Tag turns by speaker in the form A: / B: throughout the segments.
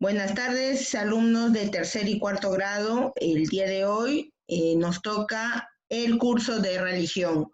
A: Buenas tardes, alumnos de tercer y cuarto grado. El día de hoy nos toca el curso de religión,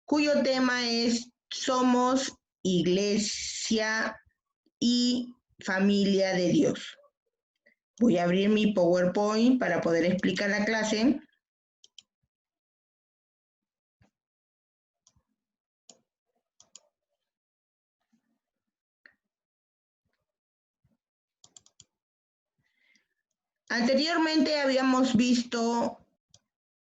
A: cuyo tema es Somos Iglesia y Familia de Dios. Voy a abrir mi PowerPoint para poder explicar la clase. Anteriormente habíamos visto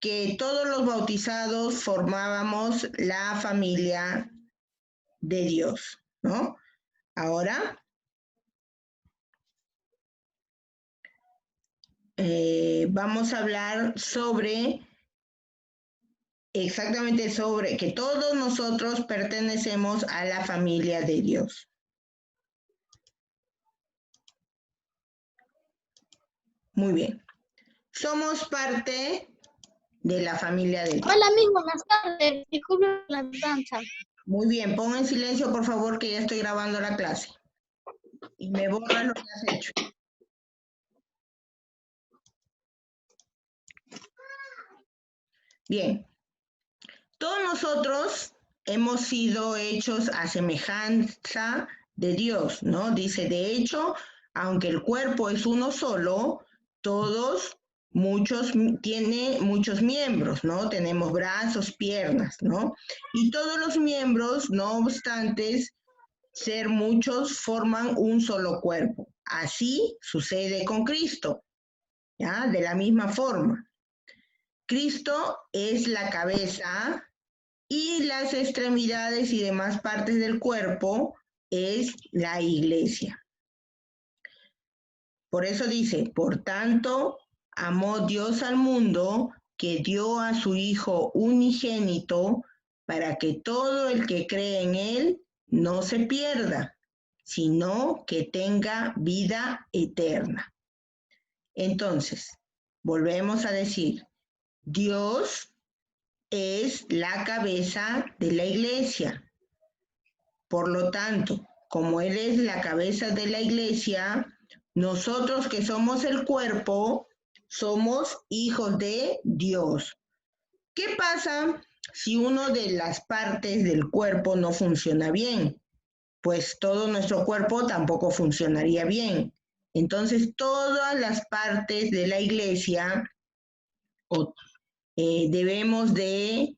A: que todos los bautizados formábamos la familia de Dios, ¿no? Ahora vamos a hablar exactamente sobre que todos nosotros pertenecemos a la familia de Dios. Muy bien. Somos parte de la familia de Dios.
B: Hola, amigo, buenas tardes. Disculpe la danza.
A: Muy bien, pon en silencio, por favor, que ya estoy grabando la clase. Y me borras lo que has hecho. Bien. Todos nosotros hemos sido hechos a semejanza de Dios, ¿no? Dice, de hecho, aunque el cuerpo es uno solo, tiene muchos miembros, ¿no? Tenemos brazos, piernas, ¿no? Y todos los miembros, no obstante ser muchos, forman un solo cuerpo. Así sucede con Cristo, ¿ya? De la misma forma. Cristo es la cabeza y las extremidades y demás partes del cuerpo es la iglesia. Por eso dice, por tanto, amó Dios al mundo que dio a su Hijo unigénito para que todo el que cree en Él no se pierda, sino que tenga vida eterna. Entonces, volvemos a decir, Dios es la cabeza de la iglesia. Por lo tanto, como Él es la cabeza de la iglesia, nosotros que somos el cuerpo, somos hijos de Dios. ¿Qué pasa si una de las partes del cuerpo no funciona bien? Pues todo nuestro cuerpo tampoco funcionaría bien. Entonces, todas las partes de la iglesia debemos de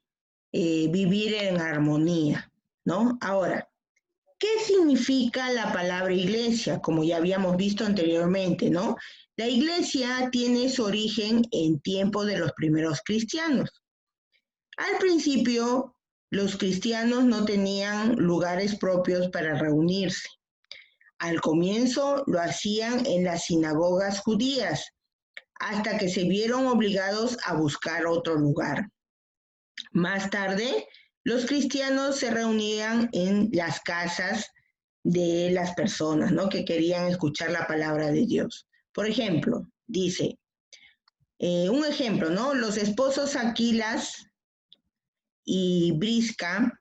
A: vivir en armonía, ¿no? Ahora, ¿qué significa la palabra iglesia? Como ya habíamos visto anteriormente, ¿no? La iglesia tiene su origen en tiempo de los primeros cristianos. Al principio, los cristianos no tenían lugares propios para reunirse. Al comienzo lo hacían en las sinagogas judías, hasta que se vieron obligados a buscar otro lugar. Más tarde, los cristianos se reunían en las casas de las personas, ¿no? Que querían escuchar la palabra de Dios. Por ejemplo, dice, un ejemplo, ¿no? Los esposos Aquilas y Prisca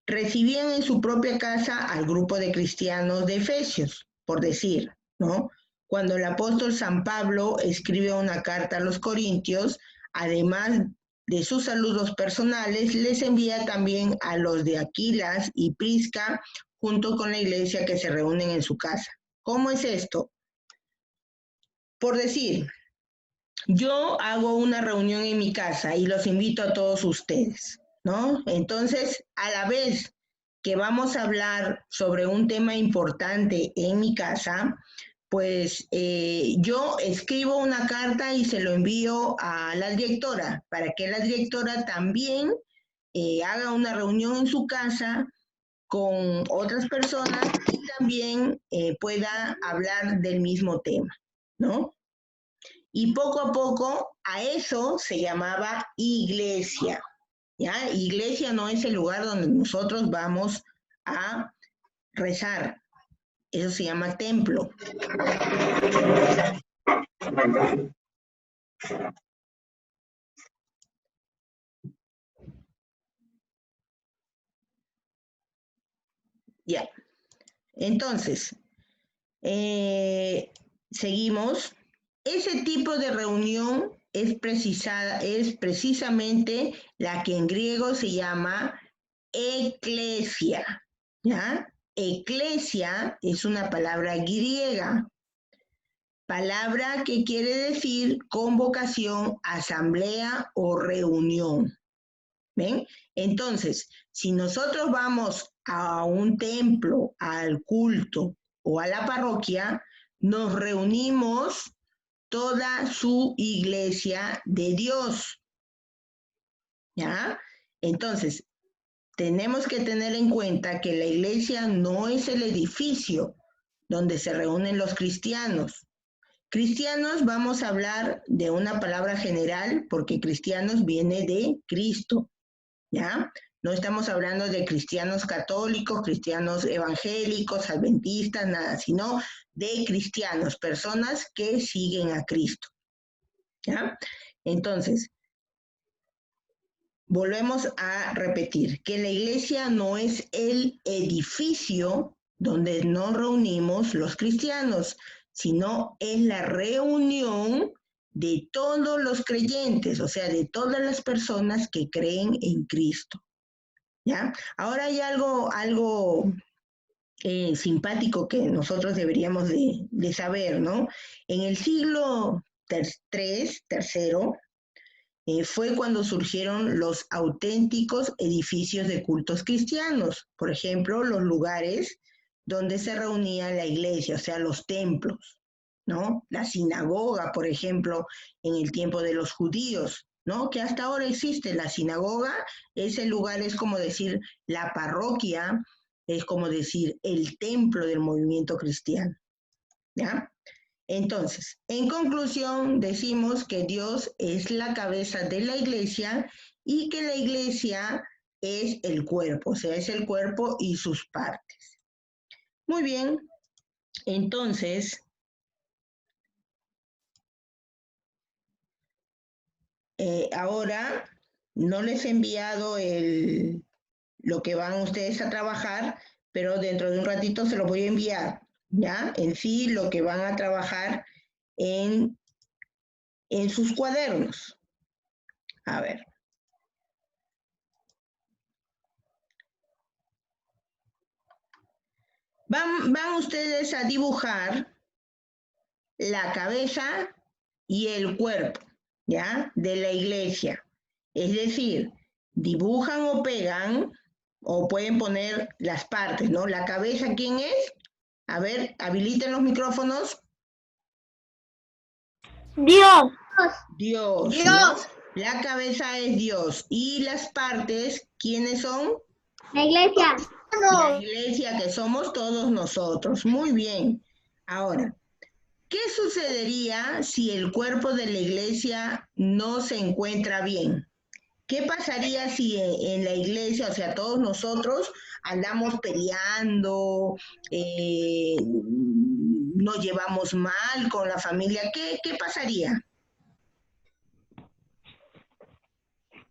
A: recibían en su propia casa al grupo de cristianos de Efesios, por decir, ¿no? Cuando el apóstol San Pablo escribe una carta a los corintios, además de sus saludos personales, les envía también a los de Aquilas y Prisca junto con la iglesia que se reúnen en su casa. ¿Cómo es esto? Por decir, yo hago una reunión en mi casa y los invito a todos ustedes, ¿no? Entonces, a la vez que vamos a hablar sobre un tema importante en mi casa, pues yo escribo una carta y se lo envío a la directora para que la directora también haga una reunión en su casa con otras personas y también pueda hablar del mismo tema, ¿no? Y poco a poco a eso se llamaba iglesia, ¿ya? Iglesia no es el lugar donde nosotros vamos a rezar, eso se llama templo. Ya. Entonces, Seguimos. Ese tipo de reunión es precisamente la que en griego se llama eclesia, ¿ya? Eclesia es una palabra griega, palabra que quiere decir convocación, asamblea o reunión. ¿Ven? Entonces, si nosotros vamos a un templo, al culto o a la parroquia, nos reunimos toda su iglesia de Dios. ¿Ya? Entonces, tenemos que tener en cuenta que la iglesia no es el edificio donde se reúnen los cristianos. Cristianos, vamos a hablar de una palabra general porque cristianos viene de Cristo, ¿ya? No estamos hablando de cristianos católicos, cristianos evangélicos, adventistas, nada, sino de cristianos, personas que siguen a Cristo, ¿ya? Entonces, volvemos a repetir que la iglesia no es el edificio donde nos reunimos los cristianos, sino es la reunión de todos los creyentes, o sea, de todas las personas que creen en Cristo. ¿Ya? Ahora hay algo simpático que nosotros deberíamos de saber, ¿no? En el siglo tercero, fue cuando surgieron los auténticos edificios de cultos cristianos, por ejemplo, los lugares donde se reunía la iglesia, o sea, los templos, ¿no? La sinagoga, por ejemplo, en el tiempo de los judíos, ¿no? Que hasta ahora existe la sinagoga, ese lugar es como decir la parroquia, es como decir el templo del movimiento cristiano, ¿ya? Entonces, en conclusión, decimos que Dios es la cabeza de la iglesia y que la iglesia es el cuerpo, o sea, es el cuerpo y sus partes. Muy bien, entonces, ahora no les he enviado lo que van ustedes a trabajar, pero dentro de un ratito se lo voy a enviar, ¿ya? En sí, lo que van a trabajar en sus cuadernos. A ver. Van ustedes a dibujar la cabeza y el cuerpo, ¿ya? De la iglesia. Es decir, dibujan o pegan o pueden poner las partes, ¿no? La cabeza, ¿quién es? A ver, habiliten los micrófonos.
B: Dios.
A: Dios,
B: Dios.
A: ¿no? La cabeza es Dios. ¿Y las partes, quiénes son?
B: La iglesia.
A: La iglesia que somos todos nosotros. Muy bien. Ahora, ¿qué sucedería si el cuerpo de la iglesia no se encuentra bien? ¿Qué pasaría si en la iglesia, o sea, todos nosotros andamos peleando, nos llevamos mal con la familia? ¿Qué pasaría?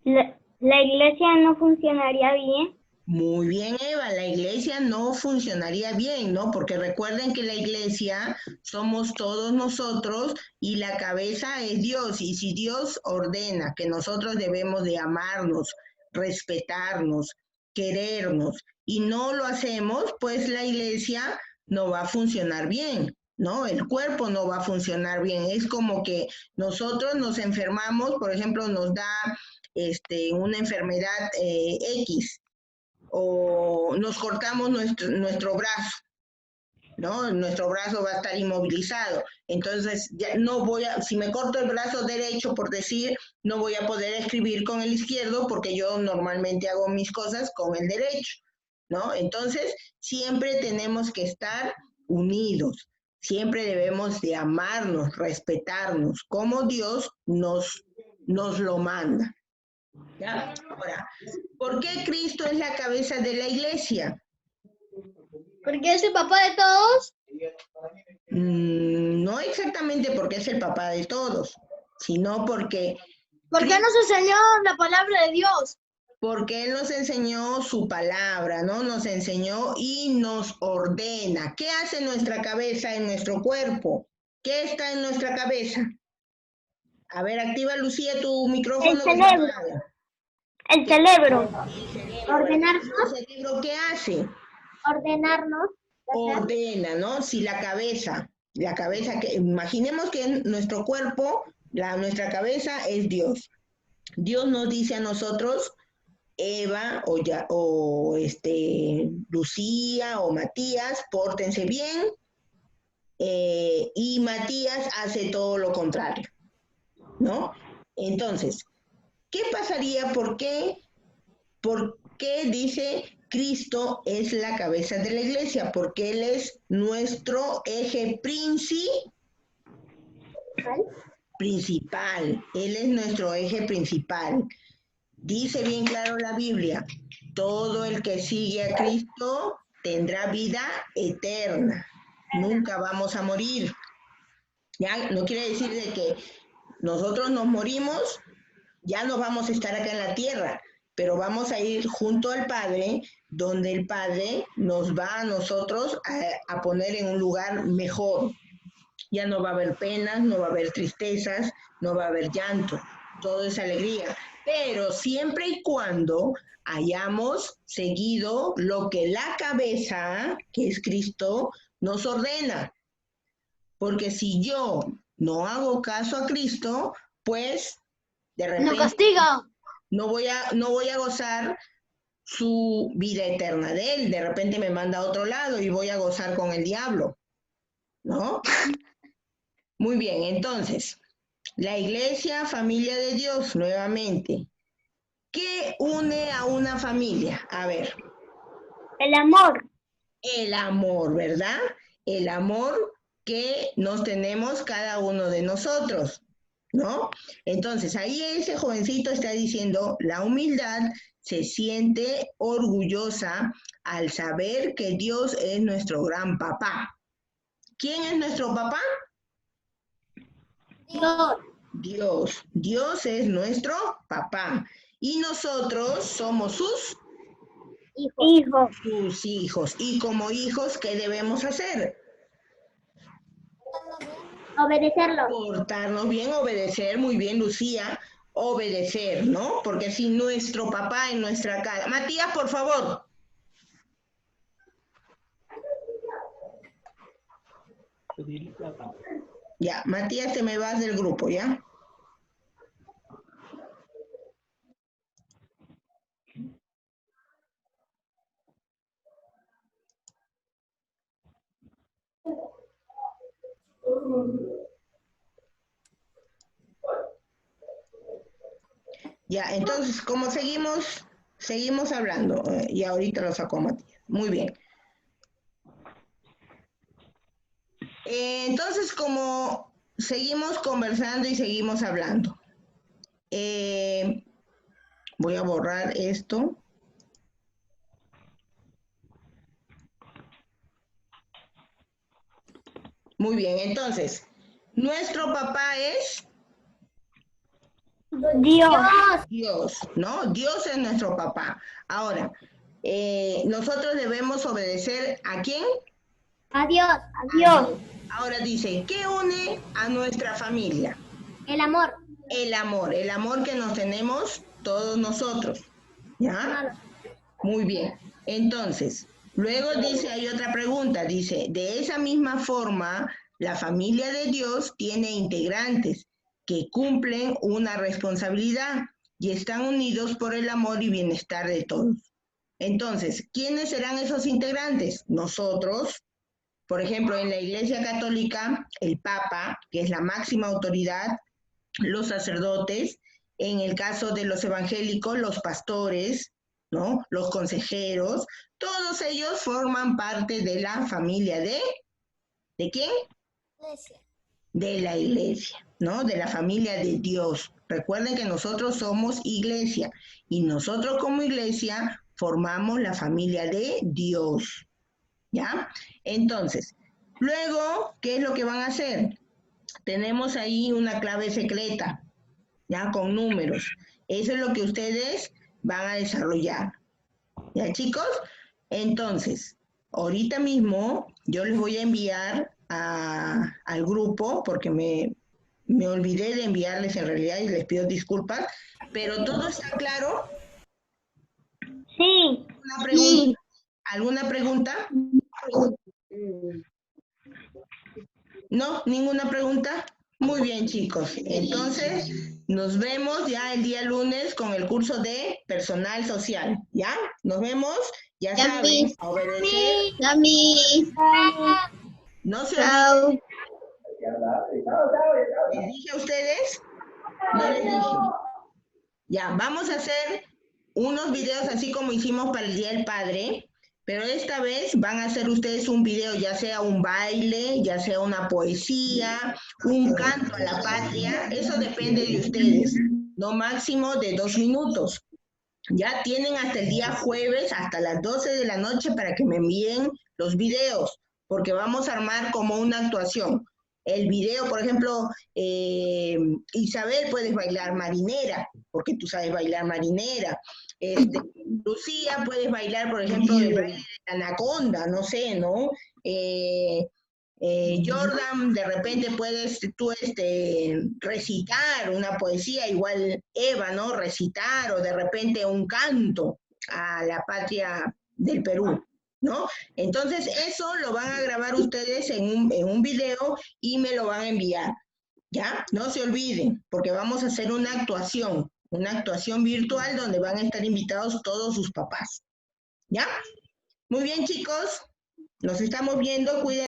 B: La iglesia no funcionaría bien.
A: Muy bien, Eva, la iglesia no funcionaría bien, ¿no? Porque recuerden que la iglesia somos todos nosotros y la cabeza es Dios. Y si Dios ordena que nosotros debemos de amarnos, respetarnos, querernos y no lo hacemos, pues la iglesia no va a funcionar bien, ¿no? El cuerpo no va a funcionar bien. Es como que nosotros nos enfermamos, por ejemplo, nos da una enfermedad X o nos cortamos nuestro brazo, ¿no? Nuestro brazo va a estar inmovilizado. Entonces, ya no voy a, si me corto el brazo derecho, por decir, no voy a poder escribir con el izquierdo porque yo normalmente hago mis cosas con el derecho, ¿no? Entonces, siempre tenemos que estar unidos. Siempre debemos de amarnos, respetarnos, como Dios nos lo manda. ¿Ya? Ahora, ¿por qué Cristo es la cabeza de la iglesia?
B: Porque es el papá de todos.
A: No exactamente porque es el papá de todos, sino porque
B: Porque nos enseñó la palabra de Dios.
A: Porque Él nos enseñó su palabra, ¿no? Nos enseñó y nos ordena. ¿Qué hace nuestra cabeza en nuestro cuerpo? ¿Qué está en nuestra cabeza? A ver, activa, Lucía, tu micrófono que está apagado.
B: El cerebro.
A: El cerebro,
B: Ordenarnos.
A: ¿verdad? ¿El cerebro qué hace?
B: Ordenarnos.
A: Ordena, ¿no? Si la cabeza, que imaginemos que en nuestro cuerpo, nuestra cabeza es Dios. Dios nos dice a nosotros, Eva Lucía o Matías, pórtense bien, y Matías hace todo lo contrario, ¿no? Entonces, ¿qué pasaría? ¿Por qué dice Cristo es la cabeza de la iglesia? Porque Él es nuestro eje principal. Él es nuestro eje principal. Dice bien claro la Biblia, todo el que sigue a Cristo tendrá vida eterna. Nunca vamos a morir. Ya no quiere decir de que nosotros nos morimos, ya no vamos a estar acá en la tierra, pero vamos a ir junto al Padre, donde el Padre nos va a nosotros a poner en un lugar mejor. Ya no va a haber penas, no va a haber tristezas, no va a haber llanto, todo es alegría. Pero siempre y cuando hayamos seguido lo que la cabeza, que es Cristo, nos ordena. Porque si yo no hago caso a Cristo, pues de repente
B: Nos castiga.
A: no voy a gozar su vida eterna de Él. De repente me manda a otro lado y voy a gozar con el diablo, ¿no? Muy bien, entonces, la iglesia, familia de Dios, nuevamente. ¿Qué une a una familia? A ver.
B: El amor.
A: El amor, ¿verdad? El amor que nos tenemos cada uno de nosotros, ¿no? Entonces, ahí ese jovencito está diciendo, la humildad se siente orgullosa al saber que Dios es nuestro gran papá. ¿Quién es nuestro papá?
B: Dios.
A: Dios. Dios es nuestro papá. Y nosotros somos sus
B: Hijos.
A: sus hijos. Y como hijos, ¿qué debemos hacer?
B: Obedecerlo.
A: Portarnos bien, obedecer, muy bien, Lucía, obedecer, ¿no? Porque si nuestro papá en nuestra casa. Matías, por favor. Ya, Matías, te me vas del grupo, ¿ya? Ya, entonces, como seguimos hablando, y ahorita lo sacó Matías. Muy bien. Entonces, como seguimos conversando y seguimos hablando, voy a borrar esto. Muy bien, entonces, nuestro papá es
B: Dios.
A: Dios, ¿no? Dios es nuestro papá. Ahora, nosotros debemos obedecer ¿a quién?
B: A Dios. A
A: A
B: Dios.
A: Dios. Ahora dice, ¿qué une a nuestra familia?
B: El amor.
A: El amor que nos tenemos todos nosotros, ¿ya? Muy bien. Entonces, luego dice, hay otra pregunta, dice, de esa misma forma, la familia de Dios tiene integrantes que cumplen una responsabilidad y están unidos por el amor y bienestar de todos. Entonces, ¿quiénes serán esos integrantes? Nosotros, por ejemplo, en la Iglesia Católica, el Papa, que es la máxima autoridad, los sacerdotes, en el caso de los evangélicos, los pastores, ¿no? Los consejeros, todos ellos forman parte de la familia ¿de quién?
B: Iglesia.
A: De la iglesia, ¿no? De la familia de Dios. Recuerden que nosotros somos iglesia y nosotros como iglesia formamos la familia de Dios, ¿ya? Entonces, luego, ¿qué es lo que van a hacer? Tenemos ahí una clave secreta, ya con números. Eso es lo que ustedes van a desarrollar. ¿Ya, chicos? Entonces, ahorita mismo yo les voy a enviar al grupo, porque me olvidé de enviarles en realidad y les pido disculpas, pero ¿todo está claro?
B: Sí.
A: ¿Alguna pregunta? ¿Alguna pregunta? ¿No? ¿Ninguna pregunta? Muy bien, chicos. Entonces, nos vemos ya el día lunes con el curso de personal social. ¿Ya? Nos vemos. Ya
C: Ya,
A: saben,
C: Miss.
A: a obedecer.
C: Ya, Miss.
A: No se
C: Chao.
A: olviden. ¿Les dije a ustedes? No les dije. Ya, vamos a hacer unos videos así como hicimos para el Día del Padre, pero esta vez van a hacer ustedes un video, ya sea un baile, ya sea una poesía, un canto a la patria, eso depende de ustedes, no máximo de 2 minutos. Ya tienen hasta el día jueves, hasta las 12 de la noche para que me envíen los videos, porque vamos a armar como una actuación. El video, por ejemplo, Isabel, puedes bailar marinera, porque tú sabes bailar marinera. Lucía, puedes bailar, por ejemplo, el baile de la anaconda, no sé, ¿no? Jordan, de repente puedes tú recitar una poesía, igual Eva, ¿no? Recitar o de repente un canto a la patria del Perú, ¿no? Entonces eso lo van a grabar ustedes en un video y me lo van a enviar, ¿ya? No se olviden, porque vamos a hacer una actuación virtual donde van a estar invitados todos sus papás, ¿ya? Muy bien, chicos, nos estamos viendo, cuídense.